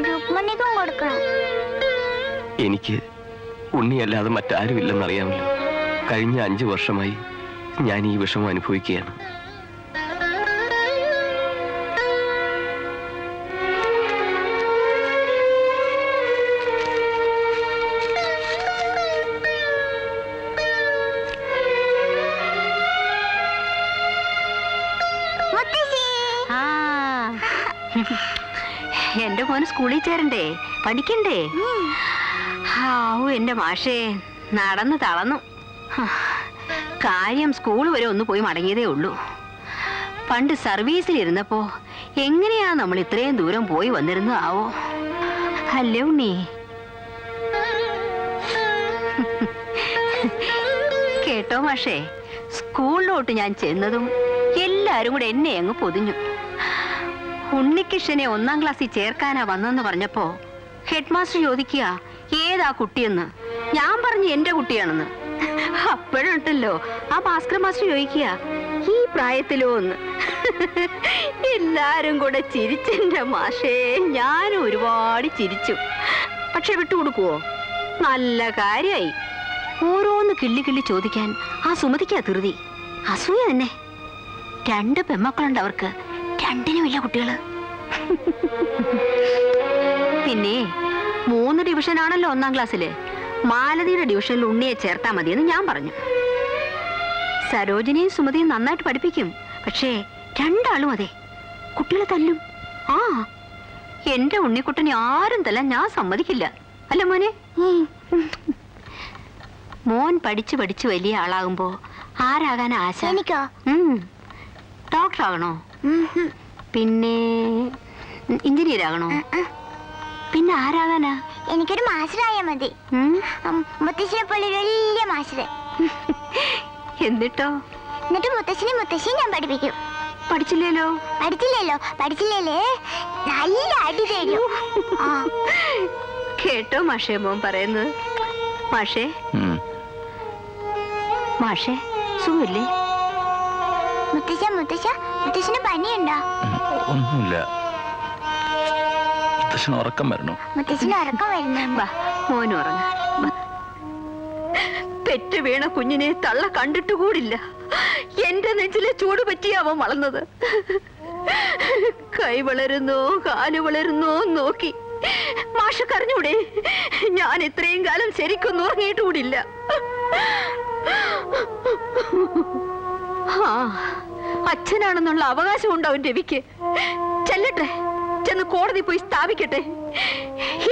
രുക്മണിക്കും കൊടുക്കണം. എനിക്ക് ഉണ്ണിയല്ലാതെ മറ്റാരും ഇല്ലെന്നറിയാമല്ലോ. കഴിഞ്ഞ 5 വർഷമായി ഞാൻ ഈ വിഷമം അനുഭവിക്കുകയാണ്. എന്റെ മോന് സ്കൂളിൽ ചേരണ്ടേ, പഠിക്കണ്ടേ? എന്റെ മാഷേ നടന്ന് തളർന്നു. കാര്യം സ്കൂൾ വരെ ഒന്ന് പോയി മടങ്ങിയതേ ഉള്ളൂ. പണ്ട് സർവീസിലിരുന്നപ്പോ എങ്ങനെയാ നമ്മൾ ഇത്രയും ദൂരം പോയി വന്നിരുന്നതാവോ? അല്ലേ ഉണ്ണി? കേട്ടോ മാഷേ, സ്കൂളിലോട്ട് ഞാൻ ചെന്നതും എല്ലാരും കൂടെ എന്നെ അങ്ങ് പൊതിഞ്ഞു. ഉണ്ണികൃഷ്ണനെ 1ാം ക്ലാസ്സിൽ ചേർക്കാനാ വന്നെന്ന് പറഞ്ഞപ്പോ ഹെഡ് മാസ്റ്റർ ചോദിക്കുക ഏതാ കുട്ടിയെന്ന്. ഞാൻ പറഞ്ഞു എന്റെ കുട്ടിയാണെന്ന്. അപ്പോഴുണ്ടല്ലോ ആ ഭാസ്കർ മാസ്റ്റർ ചോദിക്കുക ഈ പ്രായത്തിലോ എന്ന്. എല്ലാരും കൂടെ ചിരിച്ചെന്റെ മാഷേ, ഞാനും ഒരുപാട് ചിരിച്ചു. പക്ഷെ വിട്ടുകൊടുക്കുവോ? നല്ല കാര്യായി. ഓരോന്ന് കിള്ളി കിള്ളി ചോദിക്കാൻ ആ സുമതിക്കാ ധൃതി. അസൂയ തന്നെ. 2 പെമ്മക്കളുണ്ട് അവർക്ക്. 2 കുട്ടികള്. പിന്നെ 3 ഡിവിഷനാണല്ലോ 1ാം ക്ലാസ്സില്. മാലതിയുടെ ഡിവിഷനിൽ ഉണ്ണിയെ ചേർത്താ മതിയെന്ന് ഞാൻ പറഞ്ഞു. സരോജിനിയും സുമതിയും നന്നായിട്ട് പഠിപ്പിക്കും. പക്ഷേ 2 ആളും അതെ, കുട്ടികളെ തല്ലും. എന്റെ ഉണ്ണിക്കുട്ടനെ ആരും തല്ലാൻ ഞാൻ സമ്മതിക്കില്ല. അല്ല മോനെ? മോൻ പഠിച്ചു പഠിച്ചു വലിയ ആളാകുമ്പോ ആരാകാൻ ആശ? എനിക്കോ? ഡോക്ടർ ആകണോ? പിന്നെ എഞ്ചിനീയർ ആകണോ? പിന്നെ ആരാകാനാ? എനിക്കൊരു മാസ്റ്ററായാ മതി. മുത്തശ്ശിനെ പോലെ വലിയ മാസ്റ്റർ. എന്നിട്ടോ? എന്നിട്ട് മുത്തശ്ശിയും ഞാൻ പഠിപ്പിക്കും. പഠിച്ചില്ലല്ലോ നല്ല അടി തരും. കേട്ടോ മാഷേ മോൻ പറയുന്നത്? മാഷേ സുഖമില്ലേ? മുത്തശ്ശന് പനിയുണ്ടോ? ഒന്നുമില്ല. മുത്തശ്ശന് ഉറക്കം വരണോ? മുത്തശ്ശന് ഉറക്കം വരുന്നു. മോന് ഉറങ്ങ. പെറ്റ് വീണ കുഞ്ഞിനെ തള്ള കണ്ടിട്ടുകൂടില്ല. എന്റെ നെഞ്ചിലെ ചൂട് പറ്റിയ അവൻ വളർന്നത്. കൈ വളരുന്നോ കാല് വളരുന്നോ നോക്കി മാഷക്കറിഞ്ഞൂടെ? ഞാൻ ഇത്രയും കാലം ശരിക്കൊന്നും ഉറങ്ങിയിട്ടുകൂടില്ല. അച്ഛനാണെന്നുള്ള അവകാശം ഉണ്ടാവും രവിക്ക്. ചെല്ലട്ടെ, ചെന്ന് കോടതി പോയി സ്ഥാപിക്കട്ടെ.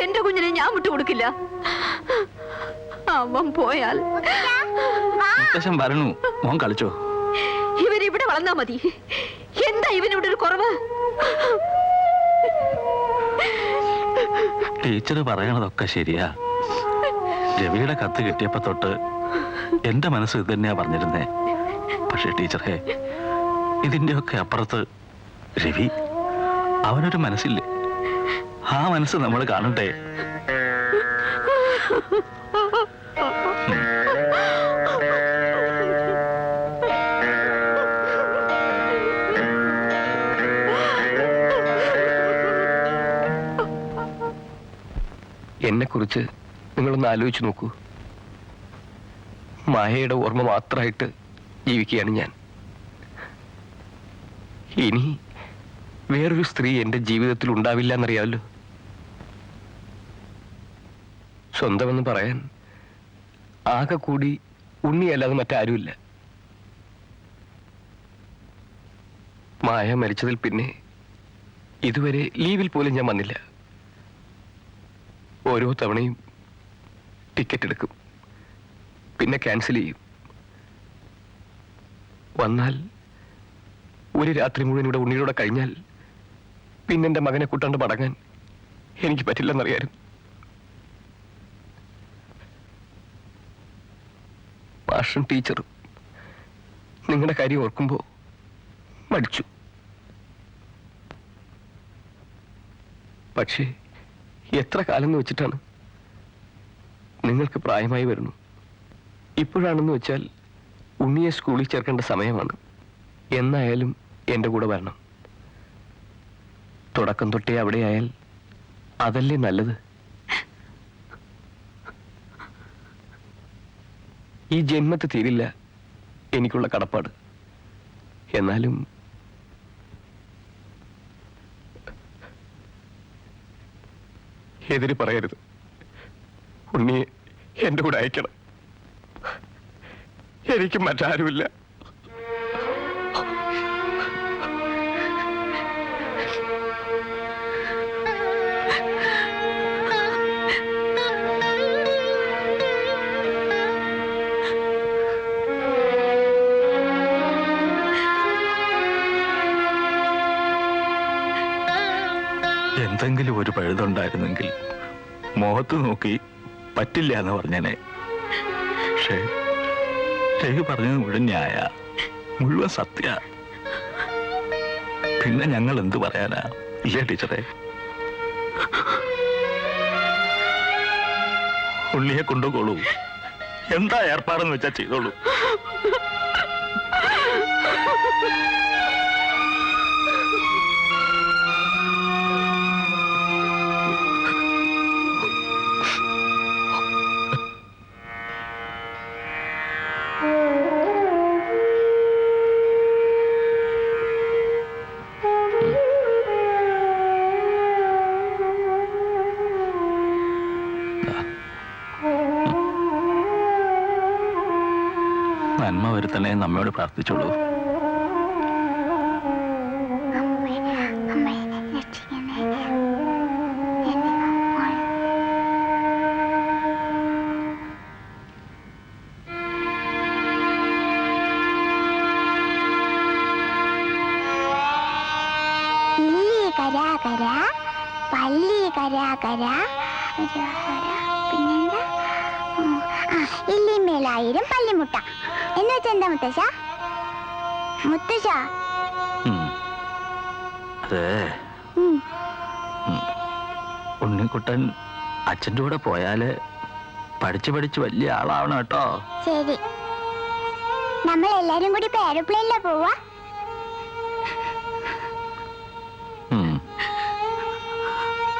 എന്റെ കുഞ്ഞിനെ ഞാൻ വിട്ടുകൊടുക്കില്ല. അവൻ പോയാൽ വരണു. മോൻ കളിച്ചോ? ഇവനിവിടെ വളർന്നാ മതി. എന്താ ഇവനിവിടെ ഒരു കുറവ്? ടീച്ചർ പറയണതൊക്കെ ശരിയാ. രവിയുടെ കത്ത് കിട്ടിയപ്പോ തൊട്ട് എന്റെ മനസ്സ് ഇത് തന്നെയാ പറഞ്ഞിരുന്നേ. പക്ഷെ ടീച്ചറെ, ഇതിന്റെയൊക്കെ അപ്പുറത്ത് രവി, അവനൊരു മനസ്സില്ലേ? ആ മനസ്സ് നമ്മൾ കാണണ്ടേ? എന്നെക്കുറിച്ച് നിങ്ങളൊന്ന് ആലോചിച്ച് നോക്കൂ. മായയുടെ ഓർമ്മ മാത്രമായിട്ട് ജീവിക്കുകയാണ് ഞാൻ. ഇനി വേറൊരു സ്ത്രീ എൻ്റെ ജീവിതത്തിൽ ഉണ്ടാവില്ല എന്നറിയാമല്ലോ. സ്വന്തമെന്ന് പറയാൻ ആകെ കൂടി ഉണ്ണിയല്ലാതെ മറ്റാരുമില്ല. മായ മരിച്ചതിൽ പിന്നെ ഇതുവരെ ലീവിൽ പോലും ഞാൻ വന്നില്ല. ഓരോ തവണയും ടിക്കറ്റ് എടുക്കും, പിന്നെ ക്യാൻസൽ ചെയ്യും. വന്നാൽ ഒരു രാത്രി മുഴുവൻ ഇവിടെ ഉണ്ണിയോടെ കഴിഞ്ഞാൽ പിന്നെ എൻ്റെ മകനെ കൂട്ടാണ്ട് മടങ്ങാൻ എനിക്ക് പറ്റില്ലെന്നറിയാനും. മാഷും ടീച്ചറും നിങ്ങളുടെ കാര്യം ഓർക്കുമ്പോൾ മടിച്ചു. പക്ഷേ എത്ര കാലം എന്ന് വെച്ചിട്ടാണ്? നിങ്ങൾക്ക് പ്രായമായി വരുന്നു. ഇപ്പോഴാണെന്ന് വെച്ചാൽ ഉണ്ണിയെ സ്കൂളിൽ ചേർക്കേണ്ട സമയമാണ്. എന്നായാലും എൻ്റെ കൂടെ വരണം. തുടക്കം തൊട്ടേ അവിടെയായാൽ അതല്ലേ നല്ലത്. ഈ ജന്മത്ത് തീരില്ല എനിക്കുള്ള കടപ്പാട്. എന്നാലും എതിര് പറയരുത്. ഉണ്ണിയെ എന്റെ കൂടെ അയക്കണം. എനിക്ക് മറ്റാരുമില്ല. എന്തെങ്കിലും ഒരു പഴുതുണ്ടായിരുന്നെങ്കിൽ മുഖത്ത് നോക്കി പറ്റില്ല എന്ന് പറഞ്ഞേനെ. പക്ഷേ രവി പറഞ്ഞത് മുഴുവൻ ന്യായ, മുഴുവൻ സത്യ. പിന്നെ ഞങ്ങൾ എന്ത് പറയാനാ? ഇല്ലേ ടീച്ചറെ? ഉണ്ണിയെ കൊണ്ടുപോകോളൂ. എന്താ ഏർപ്പാടെന്ന് വെച്ചാ ചെയ്തോളൂ. നന്മ വരുത്തണേ നമ്മയോട് പ്രാർത്ഥിച്ചോളൂ. പള്ളി കരാകര പിന്നെന്താ ഇല്ലിമേലായിരം പള്ളിമുട്ട എന്ന് വെച്ചാ എന്താ മുത്തശ്ശ? മുത്തശ്ശ അതെ, ഉണ്ണിക്കുട്ടൻ അച്ഛൻ്റെ കൂടെ പോയാല് പഠിച്ച് പഠിച്ച് വലിയ ആളാവണം കേട്ടോ. ശരി, നമ്മൾ എല്ലാരും കൂടി ഇപ്പൊ എയർപ്ലെയിനിലാ പോവാ.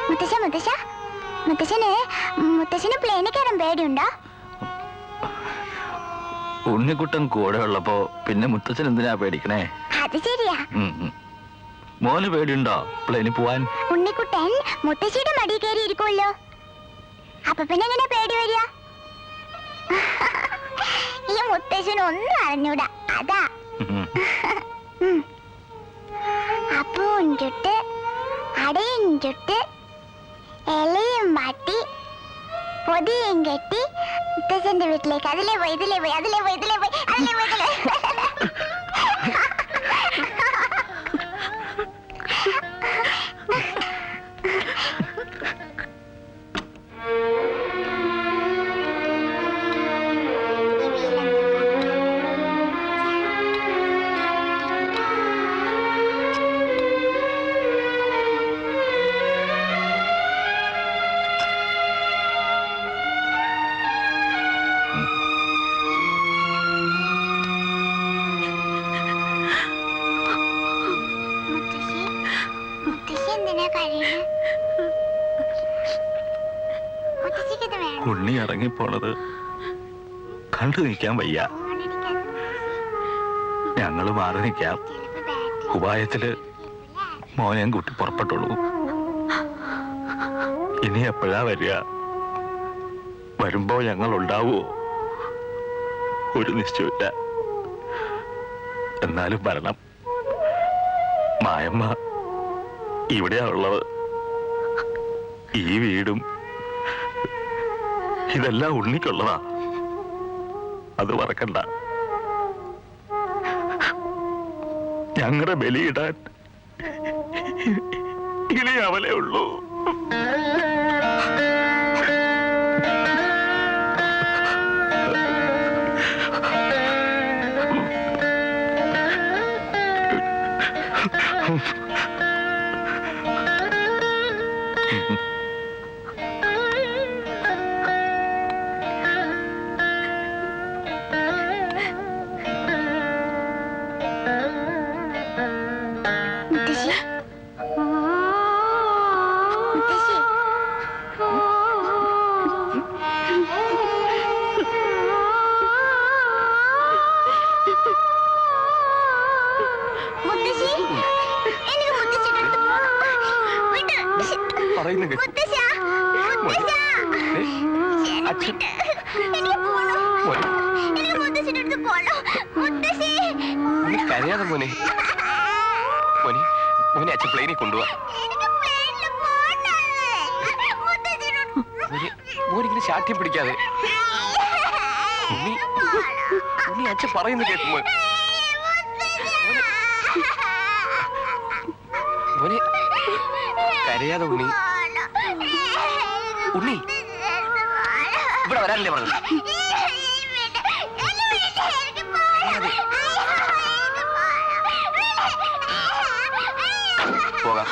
മുത്തശ്ശ മുത്തശ്ശ മുത്തശ്ശന് പ്ലെയിനിൽ കയറാൻ പേടിയുണ്ടോ? ഉണ്ണിക്കുട്ടൻ കൂടെ ഉള്ളപ്പോ പിന്നെ മുത്തച്ഛൻ എന്തിനാ പേടിക്കണേ? അത് ശരിയാ. മോന് പേടിയുണ്ടോ പ്ലെയിനിൽ പോവാൻ? ഉണ്ണിക്കുട്ടൻ മുത്തശ്ശിയുടെ മടി കയറി ഇരിക്കുമല്ലോ, അപ്പൊ പിന്നെ എങ്ങനെ പേടി വരിക? ഈ മുത്തശ്ശനൊന്നും അറിഞ്ഞൂടാ, അതാ. അപ്പവും ചുട്ട് അടയും ചുട്ട് ഇലയും മാറ്റി പൊതിയും കെട്ടി മുത്തശ്ശന്റെ വീട്ടിലേക്ക് അതിലേ പോയി ഇതിലേ പോയി അതിലേ പോയി ഇതിലേ പോയി അതിലേ പോയി ഇതിലേ. ഉണ്ണി ഇറങ്ങിപ്പോണത് കണ്ടു നിൽക്കാൻ വയ്യ. ഞങ്ങള് മാറി നിൽക്കാം. ഉപായത്തില് മോനെയും കൂട്ടി പുറപ്പെട്ടുള്ളൂ. ഇനി എപ്പോഴാ വരിക? വരുമ്പോ ഞങ്ങൾ ഉണ്ടാവോ? ഒരു നിശ്ചയമില്ല. എന്നാലും വരണം. മായമ്മ ഇവിടെയാ ഉള്ളത്. ഈ വീടും ഇതെല്ലാം ഉണ്ണിക്കുള്ളതാ, അത് മറക്കണ്ട. ഞങ്ങളുടെ ബലിയിടാൻ ഇനി അവലേ ഉള്ളൂ. പറയുന്ന കേക്ക്. മുത്തശ്ശ, മുത്തശ്ശ. ഏ, അച്ഛൻ എനിക്ക് പോണോ? മോനെ, എനിക്ക് മുത്തശ്ശിയുടെ അടുത്ത് പോണോ? മുത്തശ്ശി. നീ കരയാതെ മോനെ. മോനെ മോനെ അച്ഛൻ പ്ലെയിനിൽ കൊണ്ടുപോവാ. എനിക്ക് പ്ലെയിനിൽ പോണോ? മുത്തശ്ശിയുടെ അടുത്ത് മോനെ മോനിങ്ങനെ ശാഠ്യം പിടിക്കാതെ. ഉണ്ണി ഉണ്ണി അച്ഛൻ പറയുന്ന കേൾക്കും മോൻ. മോനെ കരയാതെ ഉണ്ണി. ഉണ്ണി ഇവിടെ വരാനല്ലേ പറഞ്ഞത്? പോകാം.